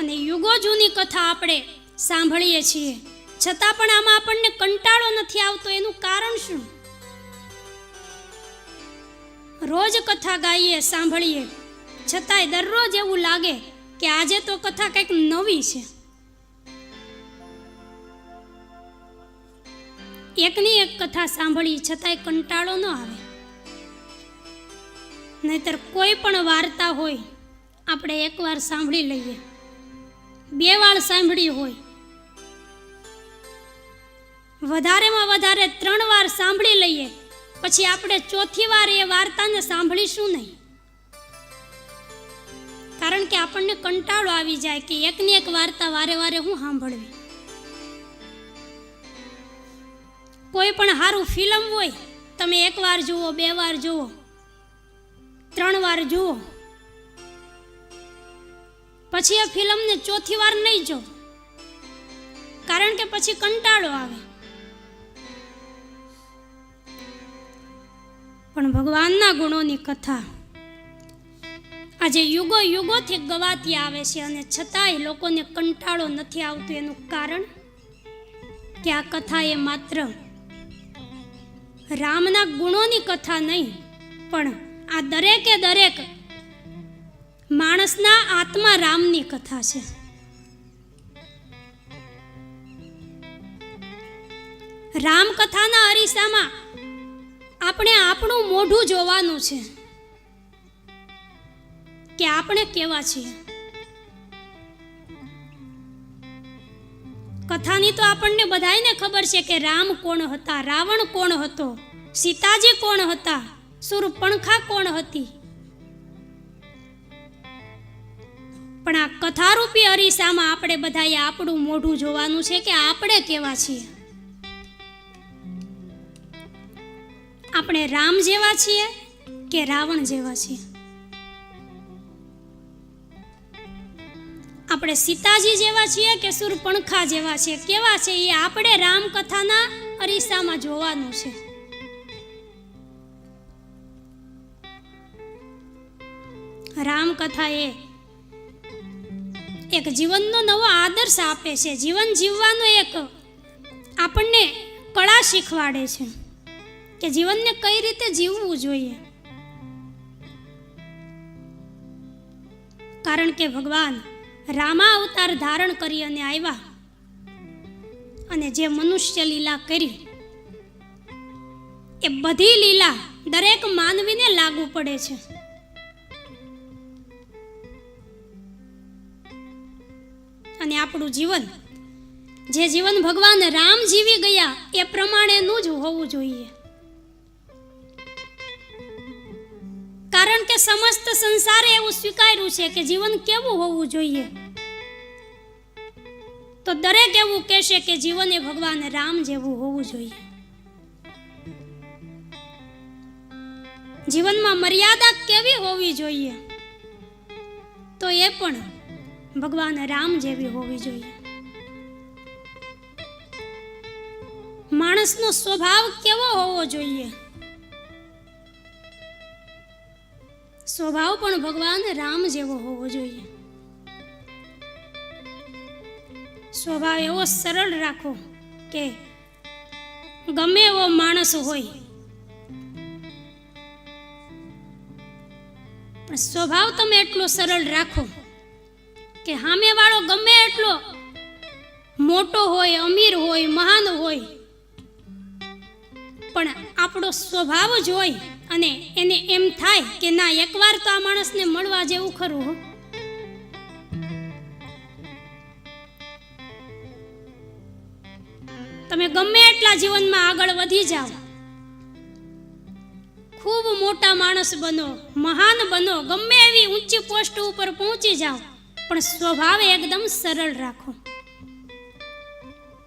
અને યુગો જૂની કથા આપણે સાંભળીએ છીએ, છતાં પણ આમાં આપણને કંટાળો નથી આવતો. એનું કારણ શું? રોજ કથા ગાઈએ, સાંભળીએ, છતાંય દરરોજ એવું લાગે કે આજે તો કથા કંઈક નવી છે. એકની એક કથા સાંભળી છતાંય કંટાળો ન આવે. નહીતર કોઈ પણ વાર્તા હોય, આપણે એકવાર સાંભળી લઈએ, 2 વાર સાંભળી હોય, વધારેમાં વધારે 3 વાર સાંભળી લઈએ, પછી આપણે 4થી વાર એ વાર્તાને સાંભળીશું નહીં. કારણ કે આપણને કંટાળો આવી જાય કે એકની એક વાર્તા વારે વારે હું સાંભળવી. કોઈ પણ સારું ફિલ્મ હોય, તમે 1 વાર જુઓ, 2 વાર જુઓ, 3 વાર જુઓ, પછી આ ફિલ્મને 4થી વાર નહીં જો, કારણ કે પછી કંટાળો આવે. પણ ભગવાનના ગુણોની કથા આજે યુગો યુગોથી ગવાતી આવે છે, અને છતાંય લોકોને કંટાળો નથી આવતો. એનું કારણ કે આ કથા એ માત્ર રામના ગુણોની કથા નહીં, પણ આ દરેકે દરેક માણસના આત્મા રામની કથા છે. રામ કથાના અરીસામાં આપણે આપણું મોઢું જોવાનું છે કે આપણે કેવા છીએ. કથાની તો આપણને બધાયને ખબર છે કે રામ કોણ હતા, રાવણ કોણ હતો, સીતાજી કોણ હતા, શૂર્પણખા કોણ હતી. પણ આ કથારૂપી અરીસામાં આપણે બધાએ આપણું મોઢું જોવાનું છે કે આપણે કેવા છીએ. આપણે રામ જેવા છીએ કે રાવણ જેવા છીએ. આપણે સીતાજી જેવા છીએ કે શૂર્પણખા જેવા છીએ, કેવા છે એ આપણે રામ કથાના અરીસામાં જોવાનું છે. રામ કથા એ એક જીવનનો નવો આદર્શ આપે છે. જીવન જીવવાનો એક આપણને કળા શીખવાડે છે કે જીવનને કઈ રીતે જીવવું જોઈએ. કારણ કે ભગવાન રામા અવતાર ધારણ કરી અને આવ્યા, અને જે મનુષ્ય લીલા કરી એ બધી લીલા દરેક માનવીને લાગુ પડે છે. અને આપણું જીવન, જે જીવન ભગવાન રામ જીવી ગયા એ પ્રમાણેનું જ હોવું જોઈએ. કારણ કે સમસ્ત સંસારે એવું સ્વીકાર્યું છે કે જીવન કેવું હોવું જોઈએ, તો દરેક એવું કહેશે કે જીવન એ ભગવાન રામ જેવું હોવું જોઈએ. જીવનમાં મર્યાદા કેવી હોવી જોઈએ, તો એ પણ ભગવાન રામ જેવી હોવી જોઈએ. માણસનો સ્વભાવ કેવો હોવો જોઈએ, સ્વભાવ પણ ભગવાન રામ જેવો હોવો જોઈએ. સ્વભાવ એવો સરળ રાખો કે ગમે એવો માણસ હોય, પણ સ્વભાવ તમે એટલો સરળ રાખો કે સામેવાળો ગમે એટલો મોટો હોય, અમીર હોય, મહાન હોય, પણ આપણો સ્વભાવ જોઈ અને એને એમ થાય કે ના, એકવાર તો આ માણસને મળવા જેવું ખરું હો. તમે ગમે એટલા જીવનમાં આગળ વધી જાઓ, ખૂબ મોટા માણસ બનો, મહાન બનો, ગમે એવી ઊંચી પોસ્ટ ઉપર પહોંચી જાઓ, પણ સ્વભાવ એકદમ સરળ રાખો.